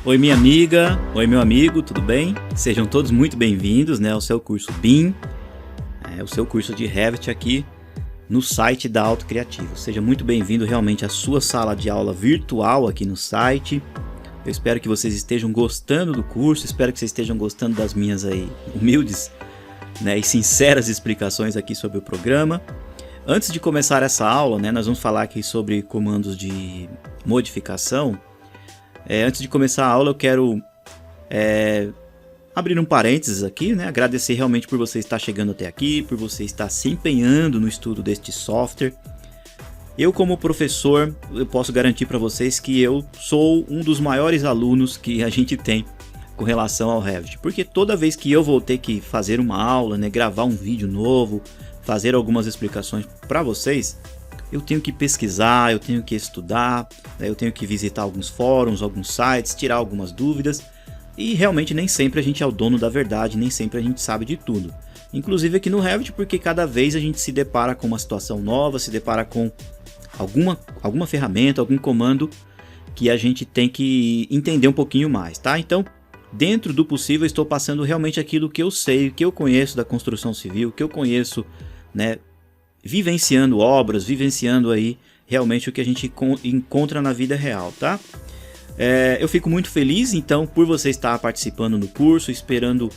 Oi minha amiga, oi meu amigo, tudo bem? Sejam todos muito bem-vindos, ao seu curso BIM, o seu curso de Revit aqui no site da Auto Criativo. Seja muito bem-vindo realmente à sua sala de aula virtual aqui no site. Eu espero que vocês estejam gostando do curso, espero que vocês estejam gostando das minhas aí humildes, e sinceras explicações aqui sobre o programa. Antes de começar essa aula, nós vamos falar aqui sobre comandos de modificação. Antes de começar a aula, eu quero abrir um parênteses aqui, agradecer realmente por você estar chegando até aqui, por você estar se empenhando no estudo deste software. Eu, como professor, eu posso garantir para vocês que eu sou um dos maiores alunos que a gente tem com relação ao Revit, porque toda vez que eu vou ter que fazer uma aula, gravar um vídeo novo, fazer algumas explicações para vocês, eu tenho que pesquisar, eu tenho que estudar, eu tenho que visitar alguns fóruns, alguns sites, tirar algumas dúvidas, e realmente nem sempre a gente é o dono da verdade, nem sempre a gente sabe de tudo. Inclusive aqui no Revit, porque cada vez a gente se depara com uma situação nova, se depara com alguma ferramenta, algum comando que a gente tem que entender um pouquinho mais, tá? Então, dentro do possível, estou passando realmente aquilo que eu sei, que eu conheço da construção civil, que eu conheço, vivenciando obras, vivenciando aí realmente o que a gente encontra na vida real, tá? Eu fico muito feliz, então, por você estar participando no curso, esperando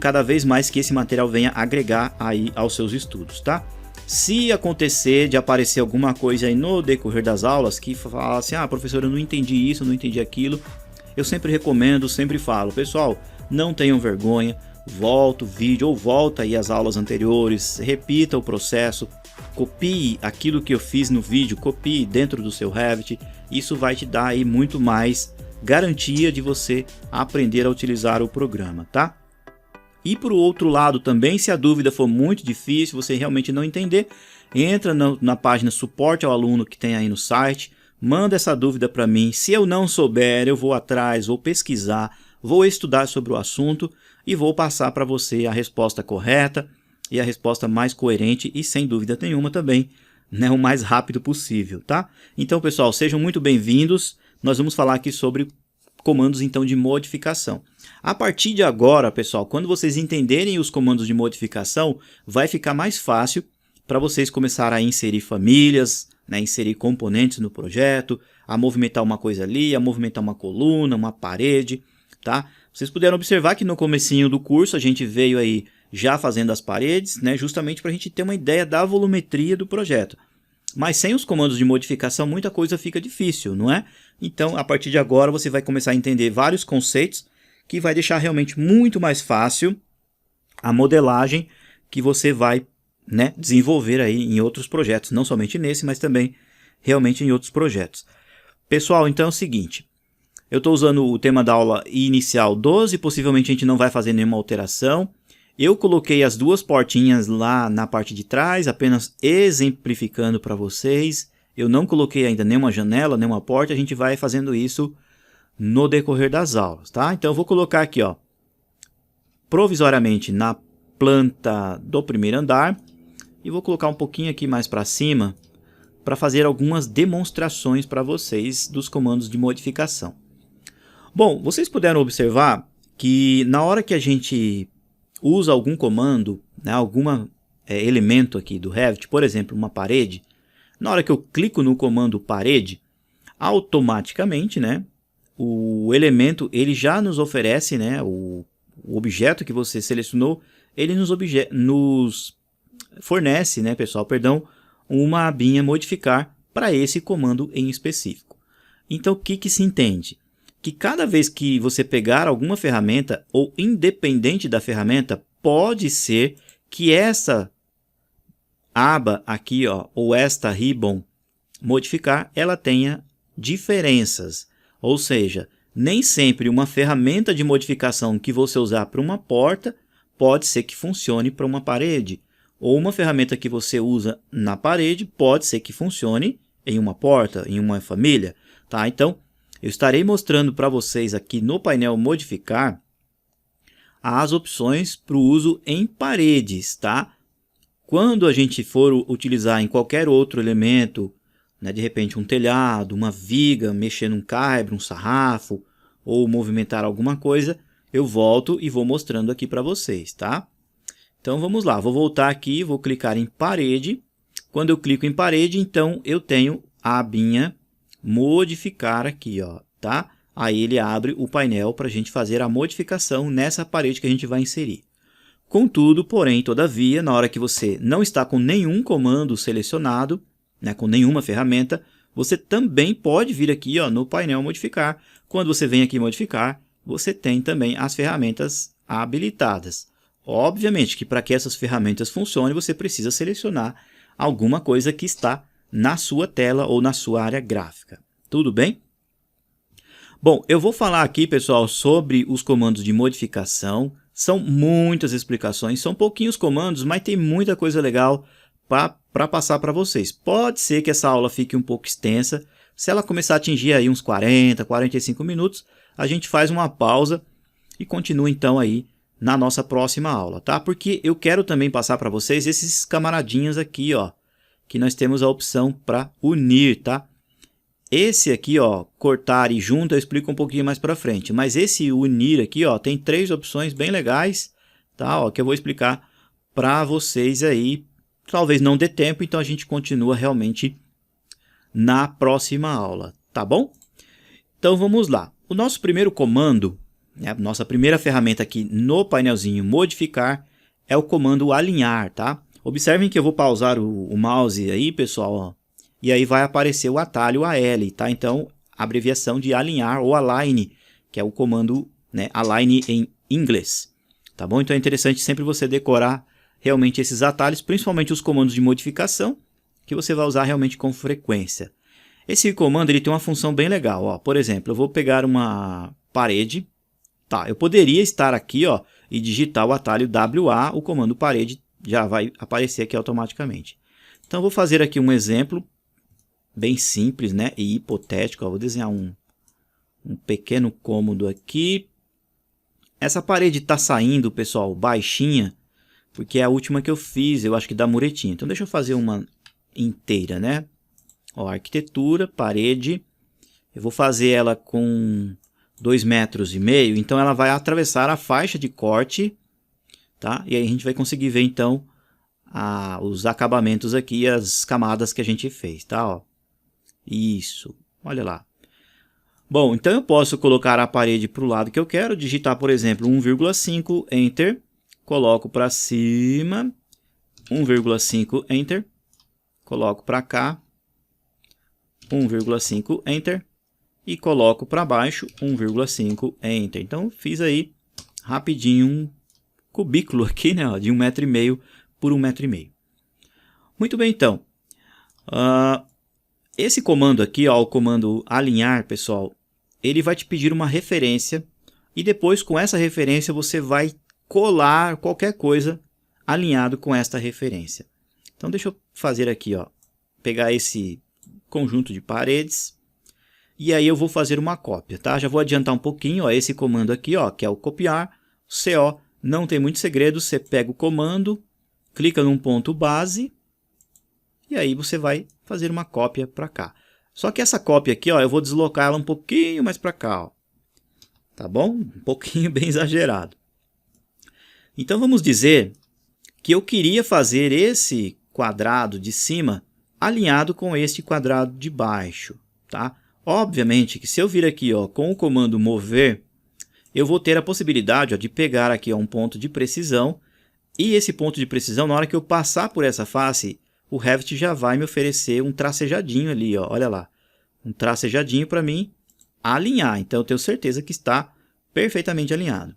cada vez mais que esse material venha agregar aí aos seus estudos, tá? Se acontecer de aparecer alguma coisa aí no decorrer das aulas que fala assim, professor, eu não entendi isso, não entendi aquilo, eu sempre recomendo, sempre falo, pessoal, não tenham vergonha, volta o vídeo ou volta aí as aulas anteriores, repita o processo, copie aquilo que eu fiz no vídeo, copie dentro do seu Revit, isso vai te dar aí muito mais garantia de você aprender a utilizar o programa, tá? E por outro lado também, se a dúvida for muito difícil, você realmente não entender, entra na página suporte ao aluno que tem aí no site, manda essa dúvida para mim, se eu não souber eu vou atrás, vou pesquisar, vou estudar sobre o assunto e vou passar para você a resposta correta e a resposta mais coerente e sem dúvida nenhuma também, o mais rápido possível, tá? Então pessoal, sejam muito bem-vindos, nós vamos falar aqui sobre comandos então de modificação. A partir de agora, pessoal, quando vocês entenderem os comandos de modificação, vai ficar mais fácil para vocês começarem a inserir famílias, inserir componentes no projeto, a movimentar uma coisa ali, a movimentar uma coluna, uma parede, tá? Vocês puderam observar que no comecinho do curso a gente veio aí já fazendo as paredes, justamente para a gente ter uma ideia da volumetria do projeto. Mas sem os comandos de modificação muita coisa fica difícil, não é? Então a partir de agora você vai começar a entender vários conceitos que vai deixar realmente muito mais fácil a modelagem que você vai desenvolver aí em outros projetos, não somente nesse, mas também realmente em outros projetos. Pessoal, então é o seguinte, eu estou usando o tema da aula inicial 12, possivelmente a gente não vai fazer nenhuma alteração. Eu coloquei as duas portinhas lá na parte de trás, apenas exemplificando para vocês. Eu não coloquei ainda nenhuma janela, nenhuma porta, a gente vai fazendo isso no decorrer das aulas, tá? Então eu vou colocar aqui, provisoriamente na planta do primeiro andar e vou colocar um pouquinho aqui mais para cima para fazer algumas demonstrações para vocês dos comandos de modificação. Bom, vocês puderam observar que na hora que a gente usa algum comando, algum elemento aqui do Revit, por exemplo, uma parede, na hora que eu clico no comando parede, automaticamente, o elemento ele já nos oferece, o objeto que você selecionou, ele nos fornece, pessoal, perdão, uma abinha modificar para esse comando em específico. Então, o que se entende? Que cada vez que você pegar alguma ferramenta, ou independente da ferramenta, pode ser que essa aba aqui, ou esta ribbon modificar, ela tenha diferenças. Ou seja, nem sempre uma ferramenta de modificação que você usar para uma porta, pode ser que funcione para uma parede. Ou uma ferramenta que você usa na parede, pode ser que funcione em uma porta, em uma família. Tá? Então, eu estarei mostrando para vocês aqui no painel modificar as opções para o uso em paredes, tá? Quando a gente for utilizar em qualquer outro elemento né, de repente um telhado, uma viga, mexer num caibro, um sarrafo, ou movimentar alguma coisa, eu volto e vou mostrando aqui para vocês, tá? Então vamos lá, vou voltar aqui, vou clicar em parede. Quando eu clico em parede, então eu tenho a abinha modificar aqui, ó, tá? Aí ele abre o painel para a gente fazer a modificação nessa parede que a gente vai inserir. Contudo, porém, todavia, na hora que você não está com nenhum comando selecionado, né, com nenhuma ferramenta, você também pode vir aqui, ó, no painel modificar. Quando você vem aqui modificar, você tem também as ferramentas habilitadas. Obviamente que para que essas ferramentas funcionem, você precisa selecionar alguma coisa que está na sua tela ou na sua área gráfica. Tudo bem? Bom, eu vou falar aqui, pessoal, sobre os comandos de modificação. São muitas explicações, são pouquinhos comandos, mas tem muita coisa legal para passar para vocês. Pode ser que essa aula fique um pouco extensa. Se ela começar a atingir aí uns 40, 45 minutos, a gente faz uma pausa e continua então aí na nossa próxima aula, tá? Porque eu quero também passar para vocês esses camaradinhas aqui, ó, que nós temos a opção para unir, tá? Esse aqui, ó, cortar e junta, eu explico um pouquinho mais para frente. Mas esse unir aqui, ó, tem 3 opções bem legais, tá? Ó, que eu vou explicar para vocês aí. Talvez não dê tempo, então a gente continua realmente na próxima aula, tá bom? Então vamos lá. O nosso primeiro comando, né, nossa primeira ferramenta aqui no painelzinho modificar, é o comando alinhar, tá? Observem que eu vou pausar o mouse aí, pessoal, ó. E aí vai aparecer o atalho AL, tá? Então, a abreviação de alinhar ou align, que é o comando, né, align em inglês, tá bom? Então é interessante sempre você decorar realmente esses atalhos, principalmente os comandos de modificação, que você vai usar realmente com frequência. Esse comando ele tem uma função bem legal, ó. Por exemplo, eu vou pegar uma parede, tá? Eu poderia estar aqui, ó, e digitar o atalho WA, o comando parede já vai aparecer aqui automaticamente. Então, eu vou fazer aqui um exemplo bem simples, né, e hipotético. Ó, vou desenhar um pequeno cômodo aqui. Essa parede está saindo, pessoal, baixinha, porque é a última que eu fiz, eu acho que da muretinha. Então, deixa eu fazer uma inteira, né? Ó, arquitetura, parede. Eu vou fazer ela com 2,5 metros, então ela vai atravessar a faixa de corte, tá? E aí a gente vai conseguir ver, então, os acabamentos aqui, as camadas que a gente fez, tá? Ó. Isso, olha lá. Bom, então eu posso colocar a parede para o lado que eu quero, digitar, por exemplo, 1,5, Enter, coloco para cima, 1,5, Enter, coloco para cá, 1,5, Enter, e coloco para baixo, 1,5, Enter. Então, fiz aí rapidinho um cubículo aqui, né, ó, de 1,5 metro por 1,5 metro. Muito bem, então. Esse comando aqui, ó, o comando alinhar, pessoal, ele vai te pedir uma referência e depois com essa referência você vai colar qualquer coisa alinhado com esta referência. Então deixa eu fazer aqui, ó, pegar esse conjunto de paredes e aí eu vou fazer uma cópia, tá? Já vou adiantar um pouquinho, ó, esse comando aqui, ó, que é o copiar, CO, não tem muito segredo, você pega o comando, clica num ponto base e aí você vai fazer uma cópia para cá. Só que essa cópia aqui, ó, eu vou deslocar ela um pouquinho mais para cá, ó. Tá bom? Um pouquinho bem exagerado. Então vamos dizer que eu queria fazer esse quadrado de cima alinhado com este quadrado de baixo, tá? Obviamente que se eu vir aqui, ó, com o comando mover, eu vou ter a possibilidade, ó, de pegar aqui, ó, um ponto de precisão e esse ponto de precisão, na hora que eu passar por essa face, o Revit já vai me oferecer um tracejadinho ali, ó, olha lá, um tracejadinho para mim alinhar. Então eu tenho certeza que está perfeitamente alinhado.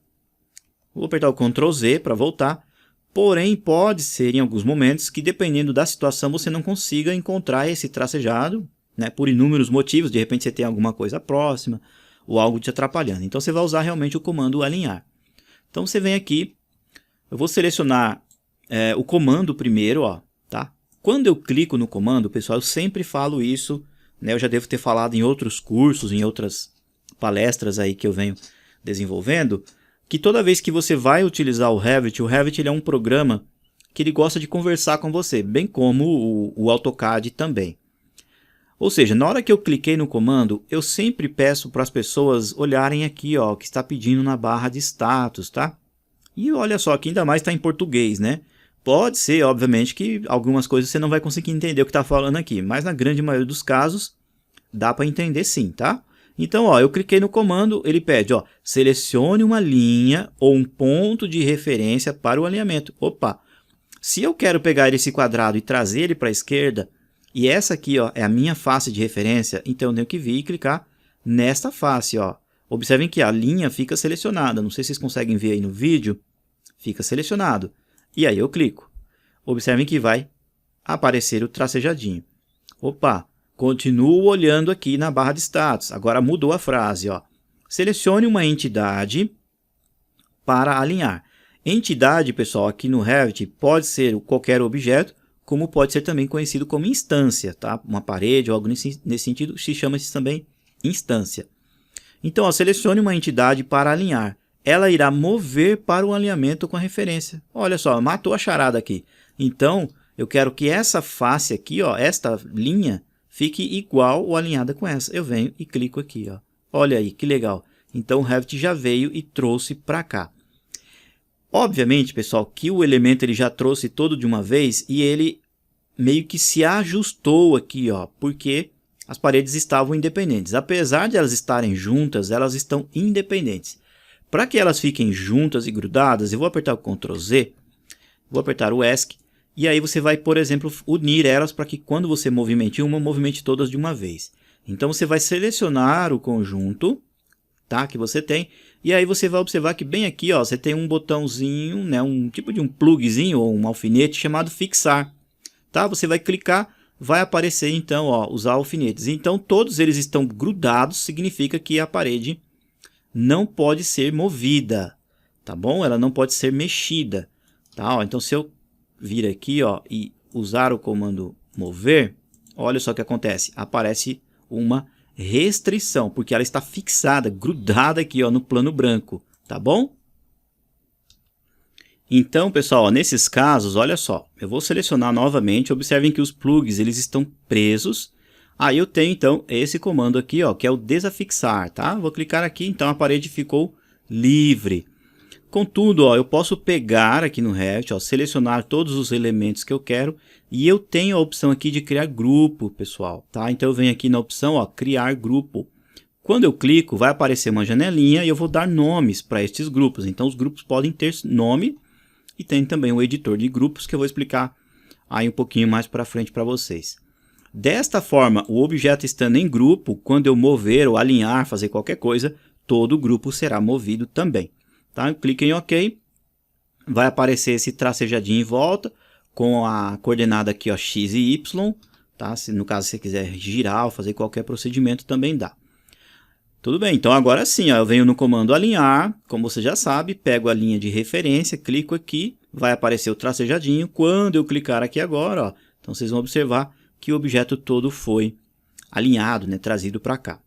Vou apertar o Ctrl Z para voltar, porém pode ser em alguns momentos que dependendo da situação você não consiga encontrar esse tracejado, né, por inúmeros motivos, de repente você tem alguma coisa próxima ou algo te atrapalhando. Então você vai usar realmente o comando alinhar. Então você vem aqui, eu vou selecionar o comando primeiro, ó, tá? Quando eu clico no comando, pessoal, eu sempre falo isso, né? Eu já devo ter falado em outros cursos, em outras palestras aí que eu venho desenvolvendo, que toda vez que você vai utilizar o Revit ele é um programa que ele gosta de conversar com você, bem como o AutoCAD também. Ou seja, na hora que eu cliquei no comando, eu sempre peço para as pessoas olharem aqui, ó, o que está pedindo na barra de status, tá? E olha só, aqui ainda mais está em português, né? Pode ser, obviamente, que algumas coisas você não vai conseguir entender o que está falando aqui, mas na grande maioria dos casos, dá para entender sim, tá? Então, ó, eu cliquei no comando, ele pede, ó, selecione uma linha ou um ponto de referência para o alinhamento. Opa! Se eu quero pegar esse quadrado e trazer ele para a esquerda, e essa aqui, ó, é a minha face de referência, então eu tenho que vir e clicar nesta face, ó. Observem que a linha fica selecionada, não sei se vocês conseguem ver aí no vídeo, fica selecionado. E aí eu clico. Observem que vai aparecer o tracejadinho. Opa! Continuo olhando aqui na barra de status. Agora mudou a frase, ó. Selecione uma entidade para alinhar. Entidade, pessoal, aqui no Revit pode ser qualquer objeto, como pode ser também conhecido como instância, tá? Uma parede ou algo nesse sentido, se chama isso também instância. Então, ó, selecione uma entidade para alinhar. Ela irá mover para o alinhamento com a referência. Olha só, matou a charada aqui. Então, eu quero que essa face aqui, ó, esta linha, fique igual ou alinhada com essa. Eu venho e clico aqui, ó. Olha aí, que legal. Então, o Revit já veio e trouxe para cá. Obviamente, pessoal, que o elemento ele já trouxe todo de uma vez e ele meio que se ajustou aqui, ó, porque as paredes estavam independentes. Apesar de elas estarem juntas, elas estão independentes. Para que elas fiquem juntas e grudadas, eu vou apertar o Ctrl Z, vou apertar o ESC, e aí você vai, por exemplo, unir elas para que quando você movimente uma, movimente todas de uma vez. Então você vai selecionar o conjunto, tá, que você tem, e aí você vai observar que bem aqui, ó, você tem um botãozinho, né, um tipo de um plugzinho ou um alfinete chamado fixar. Tá? Você vai clicar, vai aparecer então, ó, os alfinetes. Então todos eles estão grudados, significa que a parede não pode ser movida, tá bom? Ela não pode ser mexida, tá? Ó, então se eu vir aqui, ó, e usar o comando mover, olha só o que acontece. Aparece uma restrição, porque ela está fixada, grudada aqui, ó, no plano branco, tá bom? Então, pessoal, ó, nesses casos, olha só, eu vou selecionar novamente, observem que os plugs eles estão presos. Aí eu tenho então esse comando aqui, ó, que é o desafixar, tá? Vou clicar aqui, então a parede ficou livre. Contudo, ó, eu posso pegar aqui no Revit, ó, selecionar todos os elementos que eu quero e eu tenho a opção aqui de criar grupo, pessoal, tá? Então eu venho aqui na opção, ó, criar grupo. Quando eu clico, vai aparecer uma janelinha e eu vou dar nomes para estes grupos. Então os grupos podem ter nome e tem também o editor de grupos que eu vou explicar aí um pouquinho mais para frente para vocês. Desta forma, o objeto estando em grupo, quando eu mover ou alinhar, fazer qualquer coisa, todo o grupo será movido também. Tá? Eu clico em OK, vai aparecer esse tracejadinho em volta, com a coordenada aqui, ó, X e Y. Tá? Se, no caso, você quiser girar ou fazer qualquer procedimento, também dá. Tudo bem, então agora sim, ó, eu venho no comando alinhar, como você já sabe, pego a linha de referência, clico aqui, vai aparecer o tracejadinho. Quando eu clicar aqui agora, ó, então vocês vão observar que o objeto todo foi alinhado, né, trazido para cá.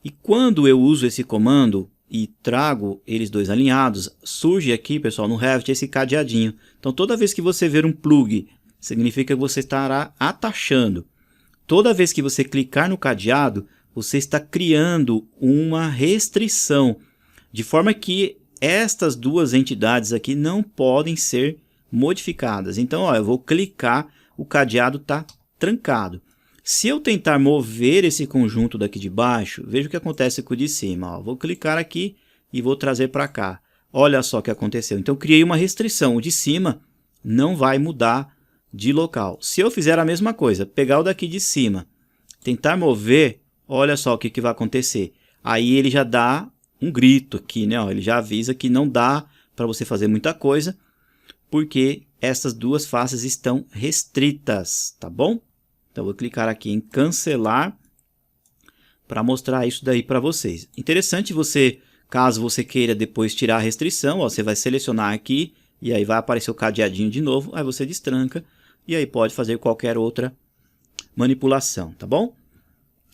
E quando eu uso esse comando e trago eles dois alinhados, surge aqui, pessoal, no Revit esse cadeadinho. Então toda vez que você ver um plug, significa que você estará atachando. Toda vez que você clicar no cadeado, você está criando uma restrição, de forma que estas duas entidades aqui não podem ser modificadas. Então, ó, eu vou clicar, o cadeado está trancado. Se eu tentar mover esse conjunto daqui de baixo, veja o que acontece com o de cima. Ó. Vou clicar aqui e vou trazer para cá. Olha só o que aconteceu. Então, criei uma restrição. O de cima não vai mudar de local. Se eu fizer a mesma coisa, pegar o daqui de cima, tentar mover, olha só o que vai acontecer. Aí ele já dá um grito aqui, né? Ó, ele já avisa que não dá para você fazer muita coisa, porque essas duas faces estão restritas, tá bom? Então, vou clicar aqui em cancelar para mostrar isso daí para vocês. Interessante você, caso você queira depois tirar a restrição, ó, você vai selecionar aqui e aí vai aparecer o cadeadinho de novo, aí você destranca e aí pode fazer qualquer outra manipulação, tá bom?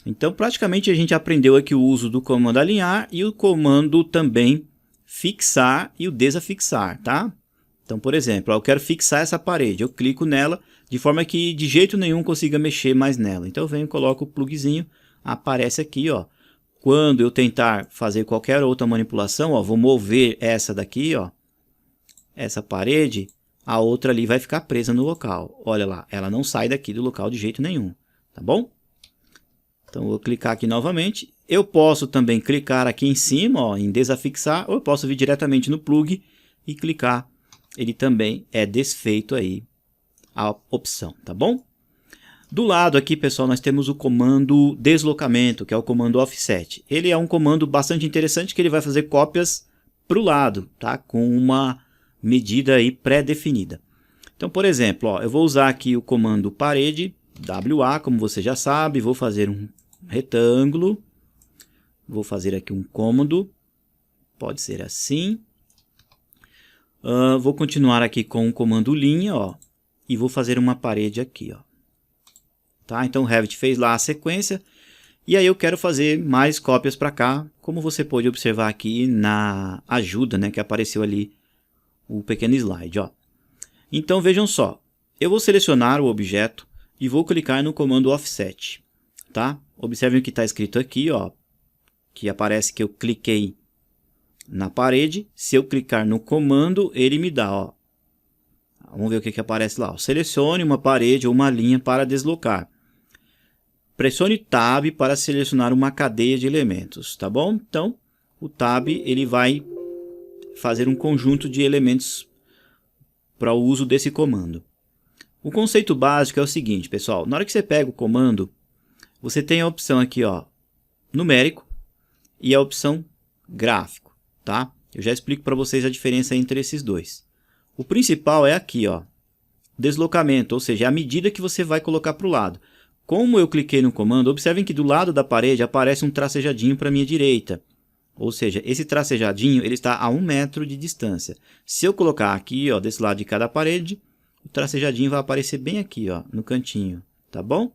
Então, praticamente a gente aprendeu aqui o uso do comando alinhar e o comando também fixar e o desafixar, tá? Então, por exemplo, eu quero fixar essa parede, eu clico nela, de forma que de jeito nenhum consiga mexer mais nela. Então eu venho e coloco o plugzinho, aparece aqui, ó. Quando eu tentar fazer qualquer outra manipulação, ó, vou mover essa daqui, ó, essa parede, a outra ali vai ficar presa no local. Olha lá, ela não sai daqui do local de jeito nenhum, tá bom? Então eu vou clicar aqui novamente. Eu posso também clicar aqui em cima, ó, em desafixar, ou eu posso vir diretamente no plug e clicar. Ele também é desfeito aí a opção, tá bom? Do lado aqui, pessoal, nós temos o comando deslocamento, que é o comando offset. Ele é um comando bastante interessante que ele vai fazer cópias para o lado, tá? Com uma medida aí pré-definida. Então, por exemplo, ó, eu vou usar aqui o comando parede, WA, como você já sabe, vou fazer um retângulo, vou fazer aqui um cômodo, pode ser assim. Vou continuar aqui com o comando linha, ó, e vou fazer uma parede aqui, ó. Tá? Então o Revit fez lá a sequência, e aí eu quero fazer mais cópias para cá, como você pode observar aqui na ajuda, né, que apareceu ali o pequeno slide, ó. Então vejam só, eu vou selecionar o objeto e vou clicar no comando offset, tá? Observem o que está escrito aqui, ó, que aparece que eu cliquei na parede. Se eu clicar no comando, ele me dá, ó. Vamos ver o que aparece lá. Ó. Selecione uma parede ou uma linha para deslocar. Pressione Tab para selecionar uma cadeia de elementos, tá bom? Então, o Tab ele vai fazer um conjunto de elementos para o uso desse comando. O conceito básico é o seguinte, pessoal. Na hora que você pega o comando, você tem a opção aqui, ó, numérico e a opção gráfico, tá? Eu já explico para vocês a diferença entre esses dois. O principal é aqui, ó, deslocamento, ou seja, a medida que você vai colocar para o lado. Como eu cliquei no comando, observem que do lado da parede aparece um tracejadinho para a minha direita. Ou seja, esse tracejadinho ele está a 1 metro de distância. Se eu colocar aqui, ó, desse lado de cada parede, o tracejadinho vai aparecer bem aqui, ó, no cantinho, tá bom?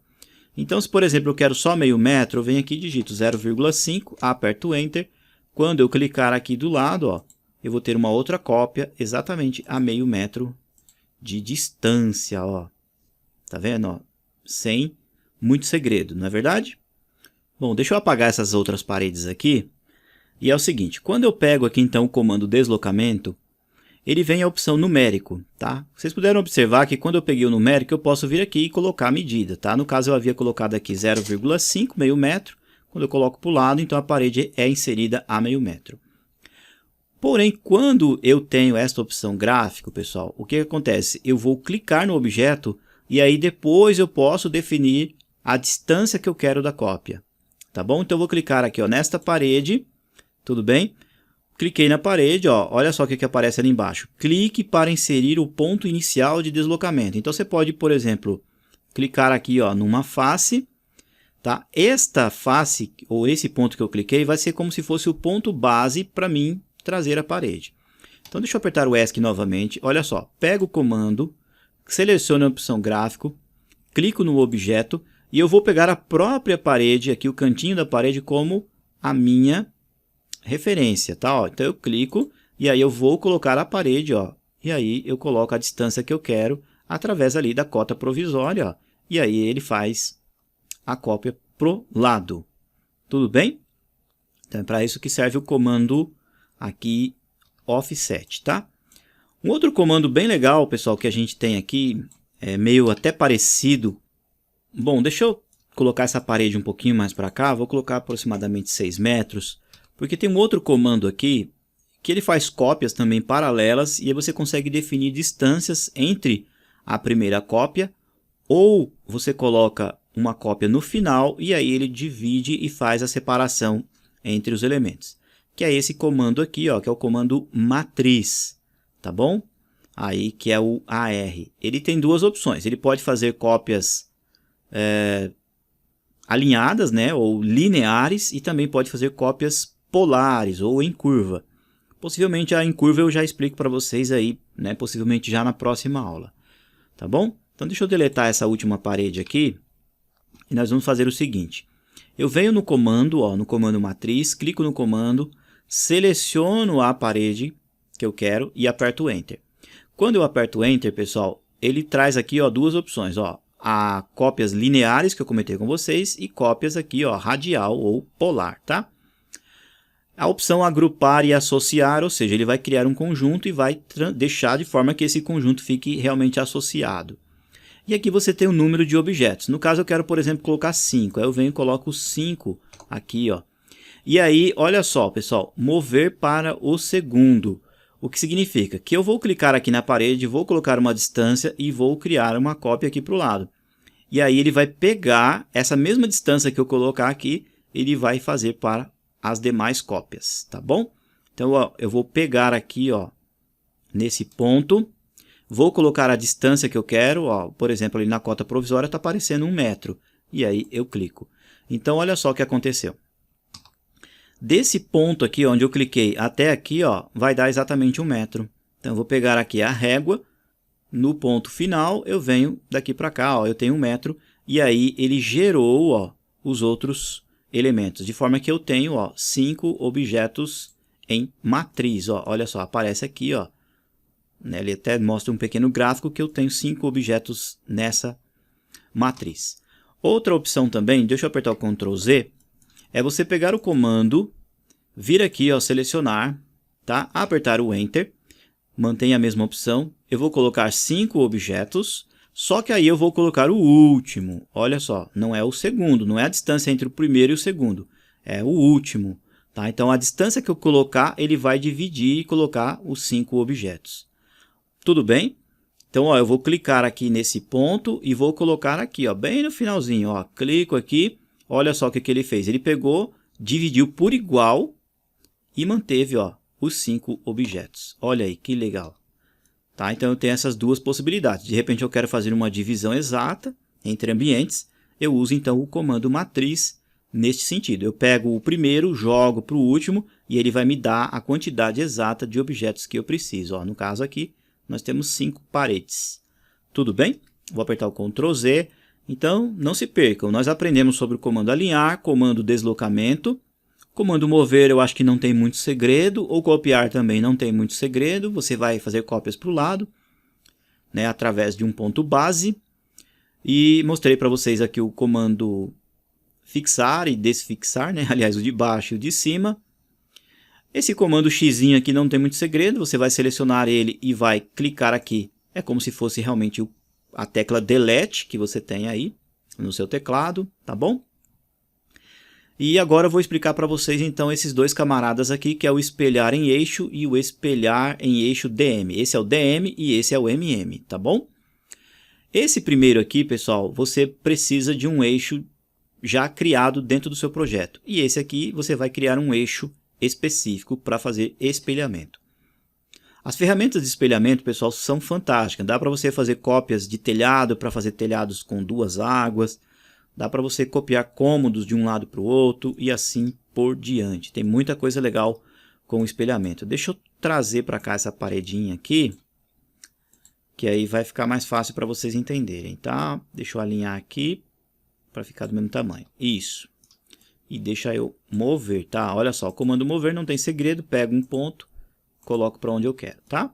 Então, se por exemplo eu quero só meio metro, eu venho aqui e digito 0,5, aperto Enter. Quando eu clicar aqui do lado, ó, eu vou ter uma outra cópia exatamente a meio metro de distância, ó. Tá vendo, ó? Sem muito segredo, não é verdade? Bom, deixa eu apagar essas outras paredes aqui. E é o seguinte, quando eu pego aqui então o comando deslocamento, ele vem a opção numérico, tá? Vocês puderam observar que quando eu peguei o numérico, eu posso vir aqui e colocar a medida, tá? No caso eu havia colocado aqui 0,5, meio metro. Quando eu coloco para o lado, então a parede é inserida a meio metro. Porém, quando eu tenho esta opção gráfico, pessoal, o que acontece? Eu vou clicar no objeto e aí depois eu posso definir a distância que eu quero da cópia, tá bom? Então eu vou clicar aqui, ó, nesta parede, tudo bem? Cliquei na parede, ó, olha só o que aparece ali embaixo. Clique para inserir o ponto inicial de deslocamento. Então você pode, por exemplo, clicar aqui, ó, numa face, tá? Esta face, ou esse ponto que eu cliquei, vai ser como se fosse o ponto base para mim trazer a parede. Então deixa eu apertar o ESC novamente, olha só, pego o comando, seleciono a opção gráfico, clico no objeto e eu vou pegar a própria parede, aqui o cantinho da parede, como a minha referência, tá? Ó, então eu clico e aí eu vou colocar a parede, ó, e aí eu coloco a distância que eu quero através ali da cota provisória, ó, e aí ele faz a cópia pro lado. Tudo bem? Então é para isso que serve o comando aqui offset, tá? Um outro comando bem legal, pessoal, que a gente tem aqui, é meio até parecido. Bom, deixa eu colocar essa parede um pouquinho mais para cá, vou colocar aproximadamente 6 metros, porque tem um outro comando aqui, que ele faz cópias também paralelas, e aí você consegue definir distâncias entre a primeira cópia, ou você coloca uma cópia no final, e aí ele divide e faz a separação entre os elementos. Que é esse comando aqui, ó, que é o comando matriz, tá bom? Aí que é o AR. Ele tem duas opções, ele pode fazer cópias alinhadas, né, ou lineares, e também pode fazer cópias polares ou em curva. Possivelmente a em curva eu já explico para vocês aí, né, possivelmente já na próxima aula, tá bom? Então deixa eu deletar essa última parede aqui e nós vamos fazer o seguinte. Eu venho no comando, ó, no comando matriz, clico no comando, seleciono a parede que eu quero e aperto Enter. Quando eu aperto Enter, pessoal, ele traz aqui, ó, duas opções, ó. Há cópias lineares que eu comentei com vocês e cópias aqui, ó, radial ou polar, tá? A opção agrupar e associar, ou seja, ele vai criar um conjunto e vai deixar de forma que esse conjunto fique realmente associado. E aqui você tem o número de objetos. No caso eu quero, por exemplo, colocar 5. Aí eu venho e coloco 5 aqui, ó. E aí, olha só, pessoal, mover para o segundo. O que significa que eu vou clicar aqui na parede, vou colocar uma distância e vou criar uma cópia aqui para o lado. E aí ele vai pegar essa mesma distância que eu colocar aqui, ele vai fazer para as demais cópias, tá bom? Então, ó, eu vou pegar aqui, ó, nesse ponto, vou colocar a distância que eu quero, ó, por exemplo, ali na cota provisória está aparecendo 1 metro, e aí eu clico. Então, olha só o que aconteceu. Desse ponto aqui, onde eu cliquei, até aqui, ó, vai dar exatamente 1 metro. Então, eu vou pegar aqui a régua, no ponto final, eu venho daqui para cá, ó, eu tenho 1 metro, e aí ele gerou, ó, os outros elementos, de forma que eu tenho, ó, 5 objetos em matriz, ó, olha só, aparece aqui, ó, né, ele até mostra um pequeno gráfico que eu tenho 5 objetos nessa matriz. Outra opção também, deixa eu apertar o Ctrl Z, é você pegar o comando, vir aqui, ó, selecionar, tá? Apertar o Enter, mantém a mesma opção, eu vou colocar 5 objetos, só que aí eu vou colocar o último, olha só, não é o segundo, não é a distância entre o primeiro e o segundo, é o último, tá? Então a distância que eu colocar, ele vai dividir e colocar os 5 objetos. Tudo bem? Então, ó, eu vou clicar aqui nesse ponto e vou colocar aqui, ó, bem no finalzinho, ó, clico aqui, olha só o que ele fez, ele pegou, dividiu por igual e manteve, ó, os 5 objetos, olha aí que legal. Tá? Então eu tenho essas duas possibilidades. De repente eu quero fazer uma divisão exata entre ambientes. Eu uso então o comando matriz neste sentido. Eu pego o primeiro, jogo para o último e ele vai me dar a quantidade exata de objetos que eu preciso. Ó, no caso aqui nós temos 5 paredes. Tudo bem? Vou apertar o Ctrl Z. Então não se percam. Nós aprendemos sobre o comando alinhar, comando deslocamento. Comando mover eu acho que não tem muito segredo, ou copiar também não tem muito segredo, você vai fazer cópias para o lado, né, através de um ponto base. E mostrei para vocês aqui o comando fixar e desfixar, né, aliás o de baixo e o de cima. Esse comando X aqui não tem muito segredo, você vai selecionar ele e vai clicar aqui, é como se fosse realmente a tecla Delete que você tem aí no seu teclado, tá bom? E agora eu vou explicar para vocês então esses dois camaradas aqui, que é o espelhar em eixo e o espelhar em eixo DM. Esse é o DM e esse é o MM, tá bom? Esse primeiro aqui, pessoal, você precisa de um eixo já criado dentro do seu projeto. E esse aqui você vai criar um eixo específico para fazer espelhamento. As ferramentas de espelhamento, pessoal, são fantásticas. Dá para você fazer cópias de telhado, para fazer telhados com 2 águas. Dá para você copiar cômodos de um lado para o outro e assim por diante. Tem muita coisa legal com o espelhamento. Deixa eu trazer para cá essa paredinha aqui, que aí vai ficar mais fácil para vocês entenderem, tá? Deixa eu alinhar aqui para ficar do mesmo tamanho. Isso. E deixa eu mover, tá? Olha só, o comando mover não tem segredo. Pego um ponto, coloco para onde eu quero, tá?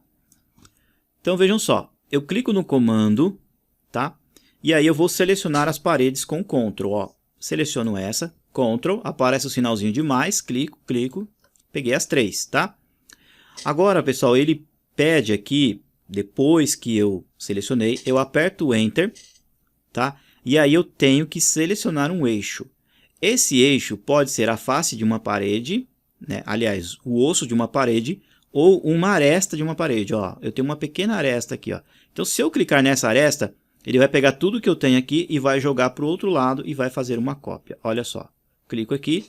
Então vejam só, eu clico no comando, tá? E aí eu vou selecionar as paredes com Ctrl, ó. Seleciono essa, Ctrl, aparece o sinalzinho de mais, clico, peguei as 3, tá? Agora, pessoal, ele pede aqui, depois que eu selecionei, eu aperto o Enter, tá? E aí eu tenho que selecionar um eixo. Esse eixo pode ser a face de uma parede, né? Aliás, o osso de uma parede, ou uma aresta de uma parede, ó. Eu tenho uma pequena aresta aqui, ó. Então, se eu clicar nessa aresta, ele vai pegar tudo que eu tenho aqui e vai jogar para o outro lado e vai fazer uma cópia. Olha só, clico aqui,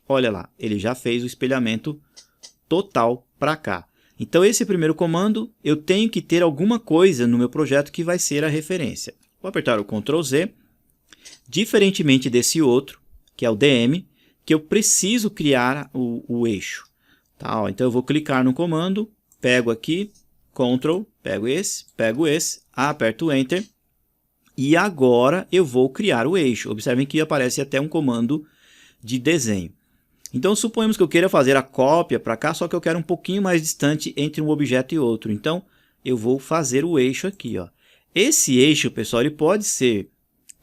olha lá, ele já fez o espelhamento total para cá. Então esse primeiro comando, eu tenho que ter alguma coisa no meu projeto que vai ser a referência. Vou apertar o Ctrl Z, diferentemente desse outro, que é o DM, que eu preciso criar o eixo. Tá, ó, então eu vou clicar no comando, pego aqui, Ctrl, pego esse, aperto o Enter e agora eu vou criar o eixo. Observem que aparece até um comando de desenho. Então suponhamos que eu queira fazer a cópia para cá, só que eu quero um pouquinho mais distante entre um objeto e outro. Então eu vou fazer o eixo aqui, ó. Esse eixo, pessoal, ele pode ser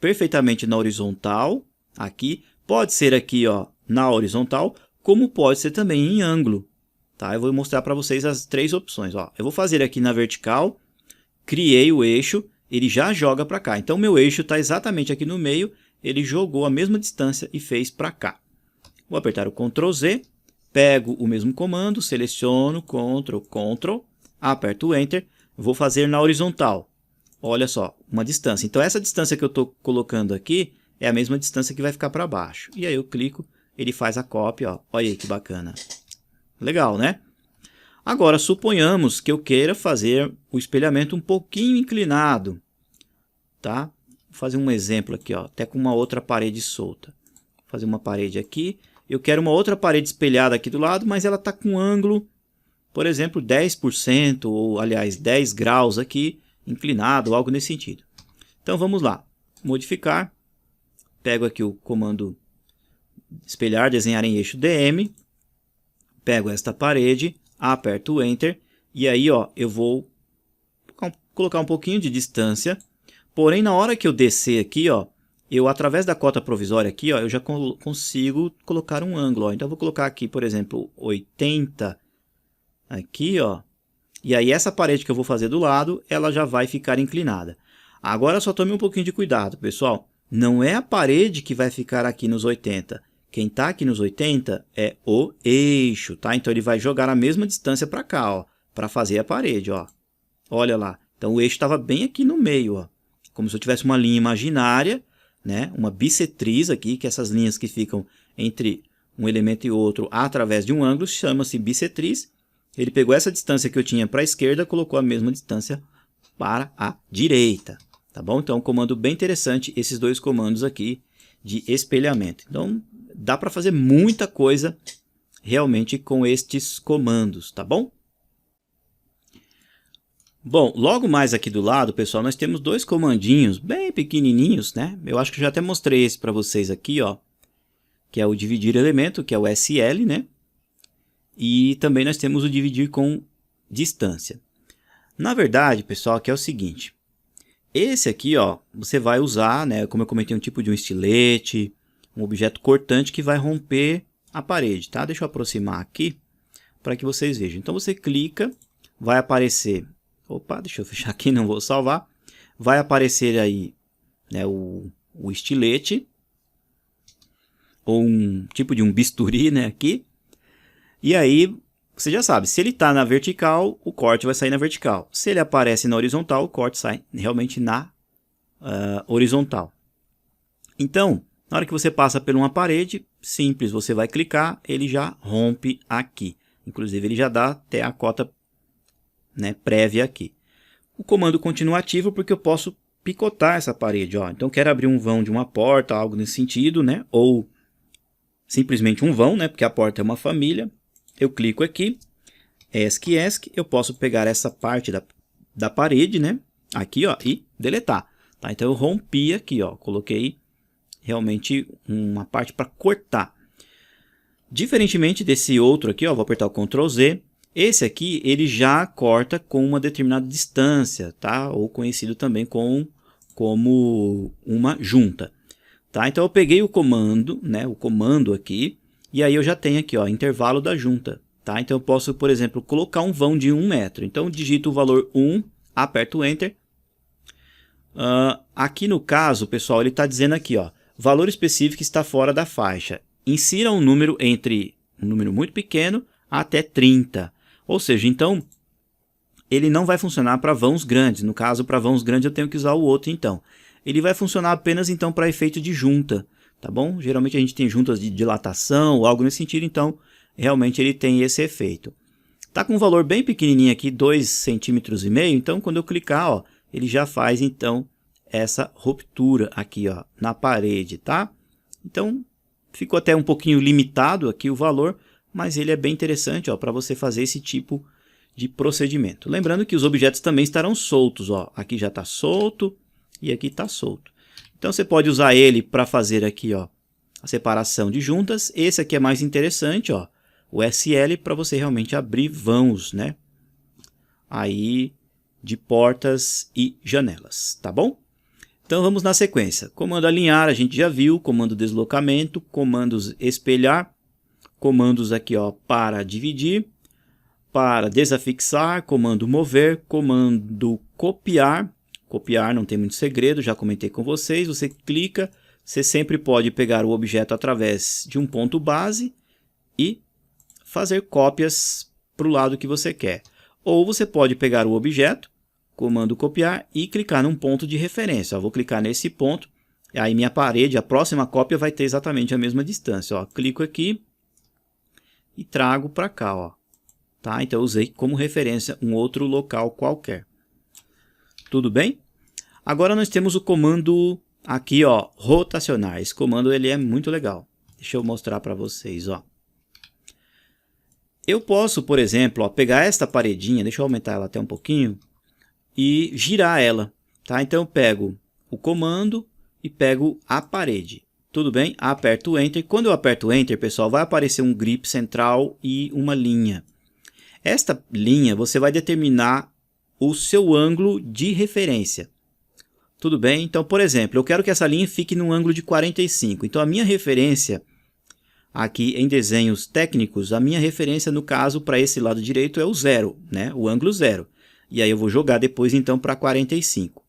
perfeitamente na horizontal, aqui, pode ser aqui, ó, na horizontal, como pode ser também em ângulo, tá? Eu vou mostrar para vocês as três opções, ó. Eu vou fazer aqui na vertical, criei o eixo, ele já joga para cá. Então, meu eixo está exatamente aqui no meio, ele jogou a mesma distância e fez para cá. Vou apertar o Ctrl Z, pego o mesmo comando, seleciono, Ctrl, aperto o Enter, vou fazer na horizontal. Olha só, uma distância. Então, essa distância que eu estou colocando aqui é a mesma distância que vai ficar para baixo. E aí eu clico, ele faz a cópia, ó. Olha aí que bacana. Legal, né? Agora, suponhamos que eu queira fazer o espelhamento um pouquinho inclinado, tá? Vou fazer um exemplo aqui, ó, até com uma outra parede solta. Vou fazer uma parede aqui. Eu quero uma outra parede espelhada aqui do lado, mas ela está com um ângulo, por exemplo, 10%, ou aliás, 10 graus aqui, inclinado, algo nesse sentido. Então, vamos lá. Modificar. Pego aqui o comando espelhar, desenhar em eixo DM. Pego esta parede, aperto o Enter. E aí, ó, eu vou colocar um pouquinho de distância. Porém, na hora que eu descer aqui, ó, eu, através da cota provisória aqui, ó, eu já consigo colocar um ângulo. Ó. Então, eu vou colocar aqui, por exemplo, 80 aqui, ó. E aí, essa parede que eu vou fazer do lado, ela já vai ficar inclinada. Agora, só tome um pouquinho de cuidado, pessoal. Não é a parede que vai ficar aqui nos 80. Quem está aqui nos 80 é o eixo, tá? Então, ele vai jogar a mesma distância para cá, ó, para fazer a parede, ó. Olha lá. Então, o eixo estava bem aqui no meio, ó. Como se eu tivesse uma linha imaginária, né? Uma bissetriz aqui, que essas linhas que ficam entre um elemento e outro através de um ângulo, chama-se bissetriz. Ele pegou essa distância que eu tinha para a esquerda, colocou a mesma distância para a direita, tá bom? Então, um comando bem interessante, esses dois comandos aqui de espelhamento. Então, dá para fazer muita coisa realmente com estes comandos, tá bom? Bom, logo mais aqui do lado, pessoal, nós temos dois comandinhos bem pequenininhos, né? Eu acho que eu já até mostrei esse para vocês aqui, ó, que é o dividir elemento, que é o SL, né? E também nós temos o dividir com distância. Na verdade, pessoal, aqui é o seguinte. Esse aqui, ó, você vai usar, né, como eu comentei, um tipo de um estilete, um objeto cortante que vai romper a parede, tá? Deixa eu aproximar aqui para que vocês vejam. Então, você clica, vai aparecer... Opa, deixa eu fechar aqui, não vou salvar. Vai aparecer aí, né, o estilete, ou um tipo de um bisturi, né, aqui. E aí, você já sabe, se ele está na vertical, o corte vai sair na vertical. Se ele aparece na horizontal, o corte sai realmente na horizontal. Então, na hora que você passa por uma parede, simples, você vai clicar, ele já rompe aqui. Inclusive, ele já dá até a cota, né, prévia aqui. O comando continua ativo porque eu posso picotar essa parede. Ó. Então, quero abrir um vão de uma porta, algo nesse sentido, né? Ou simplesmente um vão, né? Porque a porta é uma família. Eu clico aqui, ESC, eu posso pegar essa parte da parede, né? Aqui, ó, e deletar. Tá? Então, eu rompi aqui, ó, coloquei realmente uma parte para cortar. Diferentemente desse outro aqui, ó, vou apertar o Ctrl Z. Esse aqui, ele já corta com uma determinada distância, tá? Ou conhecido também como uma junta. Tá? Então, eu peguei o comando, né? O comando aqui. E aí eu já tenho aqui, ó, intervalo da junta, tá? Então eu posso, por exemplo, colocar um vão de 1 metro. Então digito o valor 1, aperto o Enter. Aqui no caso, pessoal, ele está dizendo aqui, ó, valor específico está fora da faixa. Insira um número entre um número muito pequeno até 30. Ou seja, então, ele não vai funcionar para vãos grandes. No caso, para vãos grandes eu tenho que usar o outro, então. Ele vai funcionar apenas, então, para efeito de junta. Tá bom? Geralmente a gente tem juntas de dilatação ou algo nesse sentido, então realmente ele tem esse efeito. Tá com um valor bem pequenininho aqui, 2,5 cm, então quando eu clicar, ó, ele já faz então essa ruptura aqui, ó, na parede, tá? Então ficou até um pouquinho limitado aqui o valor, mas ele é bem interessante, ó, para você fazer esse tipo de procedimento. Lembrando que os objetos também estarão soltos, ó, aqui já está solto e aqui está solto. Então, você pode usar ele para fazer aqui, ó, a separação de juntas. Esse aqui é mais interessante, ó, o SL, para você realmente abrir vãos, né? Aí, de portas e janelas, tá bom? Então vamos na sequência. Comando alinhar, a gente já viu, comando deslocamento, comandos espelhar, comandos aqui ó, para dividir, para desafixar, comando mover, comando copiar. Copiar não tem muito segredo, já comentei com vocês. Você clica, você sempre pode pegar o objeto através de um ponto base e fazer cópias para o lado que você quer. Ou você pode pegar o objeto, comando copiar e clicar num ponto de referência. Eu vou clicar nesse ponto, aí minha parede, a próxima cópia vai ter exatamente a mesma distância. Ó, clico aqui e trago para cá. Ó. Tá? Então eu usei como referência um outro local qualquer. Tudo bem? Agora nós temos o comando aqui, ó, rotacionar. Esse comando ele é muito legal. Deixa eu mostrar para vocês. Ó. Eu posso, por exemplo, ó, pegar esta paredinha, deixa eu aumentar ela até um pouquinho, e girar ela, tá? Então eu pego o comando e pego a parede, tudo bem? Aperto o Enter. Quando eu aperto o Enter, pessoal, vai aparecer um grip central e uma linha. Esta linha você vai determinar o seu ângulo de referência, tudo bem? Então, por exemplo, eu quero que essa linha fique num ângulo de 45. Então a minha referência aqui em desenhos técnicos, a minha referência no caso para esse lado direito é o 0, né? O ângulo 0. E aí eu vou jogar depois então para 45.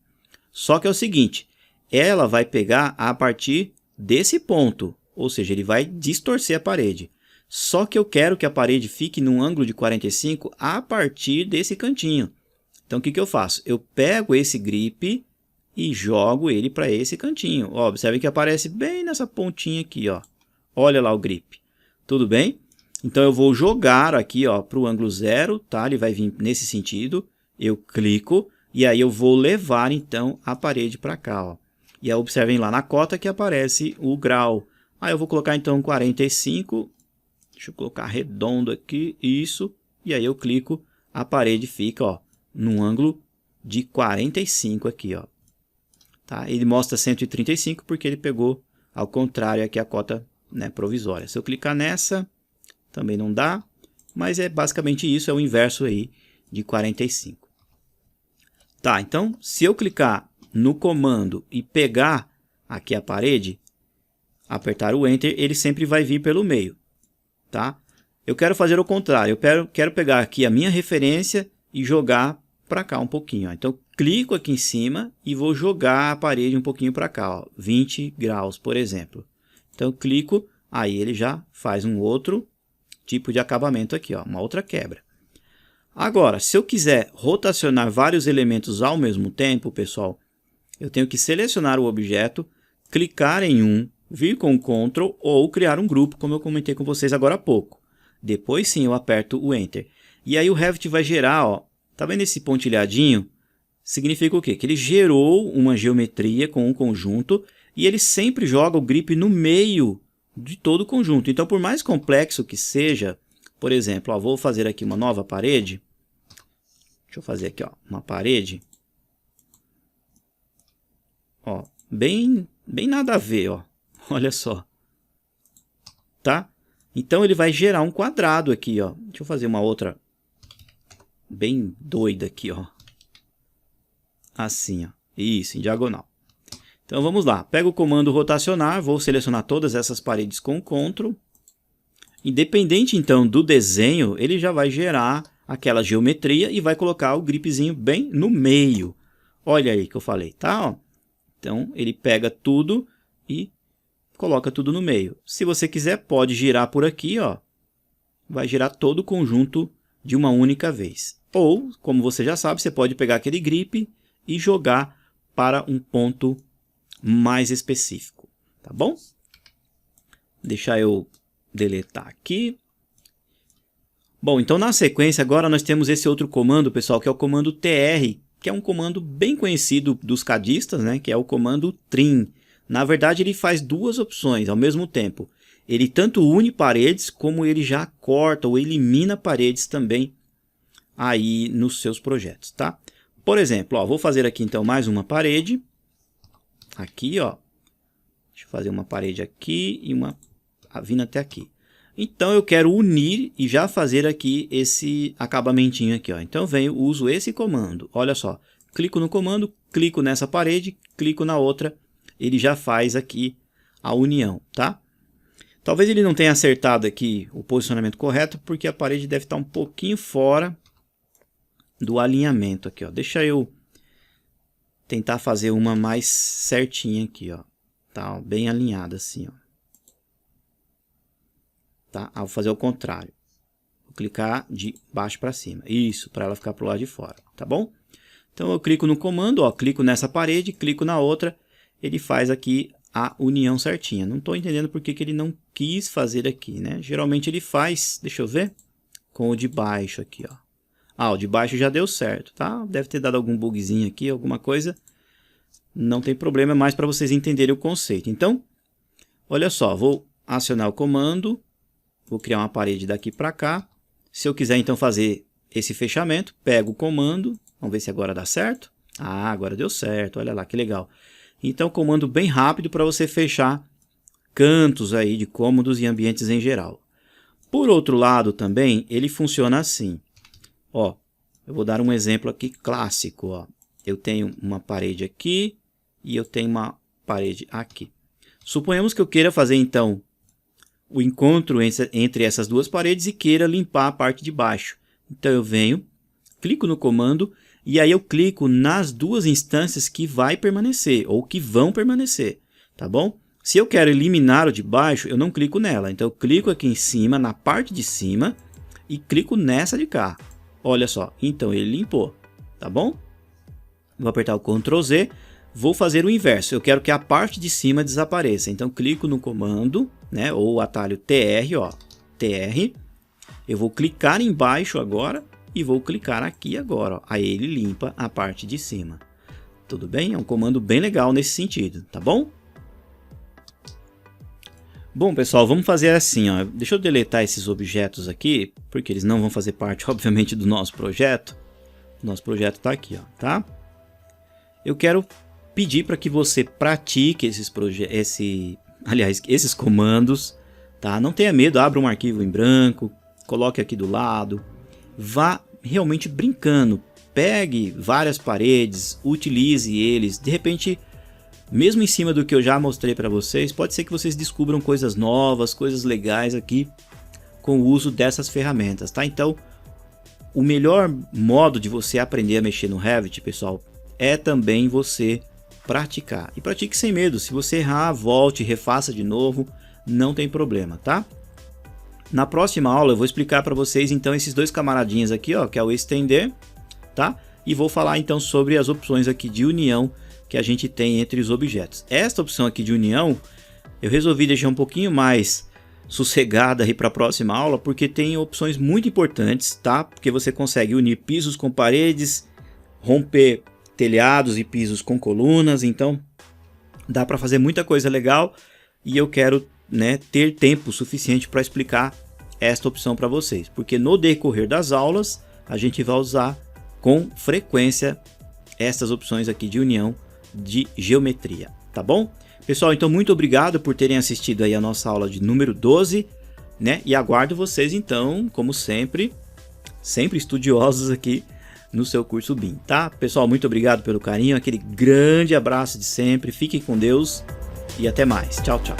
Só que é o seguinte, ela vai pegar a partir desse ponto, ou seja, ele vai distorcer a parede. Só que eu quero que a parede fique num ângulo de 45 a partir desse cantinho. Então o que eu faço? Eu pego esse grip e jogo ele para esse cantinho. Ó, observe que aparece bem nessa pontinha aqui. Ó. Olha lá o grip. Tudo bem? Então eu vou jogar aqui para o ângulo 0, tá? Ele vai vir nesse sentido. Eu clico e aí eu vou levar então a parede para cá. Ó. E aí observem lá na cota que aparece o grau. Aí eu vou colocar então 45. Deixa eu colocar redondo aqui. Isso. E aí eu clico. A parede fica ó, num ângulo de 45 aqui. Ó. Tá? Ele mostra 135 porque ele pegou ao contrário aqui a cota, né, provisória. Se eu clicar nessa, também não dá. Mas é basicamente isso. É o inverso aí de 45. Tá, então, se eu clicar no comando e pegar aqui a parede, apertar o Enter, ele sempre vai vir pelo meio, tá? Eu quero fazer o contrário, eu quero pegar aqui a minha referência e jogar para cá um pouquinho. Ó. Então, clico aqui em cima e vou jogar a parede um pouquinho para cá, ó, 20 graus, por exemplo. Então, eu clico, aí ele já faz um outro tipo de acabamento aqui, ó, uma outra quebra. Agora, se eu quiser rotacionar vários elementos ao mesmo tempo, pessoal, eu tenho que selecionar o objeto, clicar em um, vir com o Ctrl ou criar um grupo, como eu comentei com vocês agora há pouco. Depois sim eu aperto o Enter. E aí o Revit vai gerar, ó, tá vendo esse pontilhadinho? Significa o quê? Que ele gerou uma geometria com um conjunto e ele sempre joga o grip no meio de todo o conjunto. Então, por mais complexo que seja, por exemplo, ó, vou fazer aqui uma nova parede. Deixa eu fazer aqui ó, uma parede. Ó, bem nada a ver, ó. Olha só. Tá? Então ele vai gerar um quadrado aqui, ó. Deixa eu fazer uma outra bem doida aqui, ó. Assim, ó. Isso, em diagonal. Então vamos lá. Pego o comando rotacionar, vou selecionar todas essas paredes com Ctrl. Independente então do desenho, ele já vai gerar aquela geometria e vai colocar o gripzinho bem no meio. Olha aí que eu falei, tá? Ó. Então ele pega tudo e coloca tudo no meio. Se você quiser, pode girar por aqui, ó. Vai girar todo o conjunto de uma única vez. Ou, como você já sabe, você pode pegar aquele grip e jogar para um ponto mais específico, tá bom? Deixa eu deletar aqui. Bom, então na sequência agora nós temos esse outro comando, pessoal, que é o comando TR, que é um comando bem conhecido dos cadistas, né, que é o comando trim. Na verdade, ele faz duas opções ao mesmo tempo. Ele tanto une paredes, como ele já corta ou elimina paredes também aí nos seus projetos, tá? Por exemplo, ó, vou fazer aqui então mais uma parede. Aqui, ó. Deixa eu fazer uma parede aqui e uma vindo até aqui. Então eu quero unir e já fazer aqui esse acabamentinho aqui, ó. Então eu venho, uso esse comando, olha só, clico no comando, clico nessa parede, clico na outra, ele já faz aqui a união, tá? Talvez ele não tenha acertado aqui o posicionamento correto, porque a parede deve estar um pouquinho fora do alinhamento aqui, ó. Deixa eu tentar fazer uma mais certinha aqui, ó. Tá, bem alinhada assim, ó. Tá? Vou fazer o contrário. Vou clicar de baixo para cima. Isso, para ela ficar pro lado de fora, tá bom? Então eu clico no comando, ó, clico nessa parede, clico na outra, ele faz aqui a união certinha. Não estou entendendo por que ele não quis fazer aqui, né? Geralmente ele faz, deixa eu ver, com o de baixo aqui, ó. Ah, o de baixo já deu certo, tá? Deve ter dado algum bugzinho aqui, alguma coisa. Não tem problema, é mais para vocês entenderem o conceito. Então, olha só, vou acionar o comando, vou criar uma parede daqui para cá. Se eu quiser então fazer esse fechamento, pego o comando, vamos ver se agora dá certo. Ah, agora deu certo, olha lá que legal. Então, comando bem rápido para você fechar cantos aí de cômodos e ambientes em geral. Por outro lado também, ele funciona assim. Ó, eu vou dar um exemplo aqui clássico, ó. Eu tenho uma parede aqui e eu tenho uma parede aqui. Suponhamos que eu queira fazer então o encontro entre essas duas paredes e queira limpar a parte de baixo. Então eu venho, clico no comando e aí eu clico nas duas instâncias que vai permanecer ou que vão permanecer, tá bom? Se eu quero eliminar o de baixo, eu não clico nela. Então eu clico aqui em cima, na parte de cima e clico nessa de cá. Olha só, então ele limpou, tá bom? Vou apertar o Ctrl Z, vou fazer o inverso. Eu quero que a parte de cima desapareça. Então clico no comando, né, ou o atalho TR, ó, TR. Eu vou clicar embaixo agora e vou clicar aqui agora, ó. Aí ele limpa a parte de cima. Tudo bem? É um comando bem legal nesse sentido, tá bom? Bom, pessoal, vamos fazer assim, ó. Deixa eu deletar esses objetos aqui, porque eles não vão fazer parte, obviamente, do nosso projeto. O nosso projeto está aqui, ó, tá? Eu quero pedir para que você pratique esses comandos, tá? Não tenha medo, abra um arquivo em branco, coloque aqui do lado, vá realmente brincando, pegue várias paredes, utilize eles, de repente, mesmo em cima do que eu já mostrei para vocês, pode ser que vocês descubram coisas novas, coisas legais aqui com o uso dessas ferramentas, tá? Então, o melhor modo de você aprender a mexer no Revit, pessoal, é também você praticar. E pratique sem medo. Se você errar, volte, refaça de novo, não tem problema, tá? Na próxima aula eu vou explicar para vocês então esses dois camaradinhas aqui, ó, que é o estender, tá? E vou falar então sobre as opções aqui de união que a gente tem entre os objetos. Esta opção aqui de união, eu resolvi deixar um pouquinho mais sossegada aí para a próxima aula, porque tem opções muito importantes, tá? Porque você consegue unir pisos com paredes, romper telhados e pisos com colunas, então dá para fazer muita coisa legal e eu quero, né, ter tempo suficiente para explicar esta opção para vocês, porque no decorrer das aulas a gente vai usar com frequência estas opções aqui de união de geometria, tá bom? Pessoal, então muito obrigado por terem assistido aí a nossa aula de número 12, né? E aguardo vocês então, como sempre estudiosos aqui no seu curso BIM, tá? Pessoal, muito obrigado pelo carinho, aquele grande abraço de sempre, fiquem com Deus e até mais. Tchau, tchau.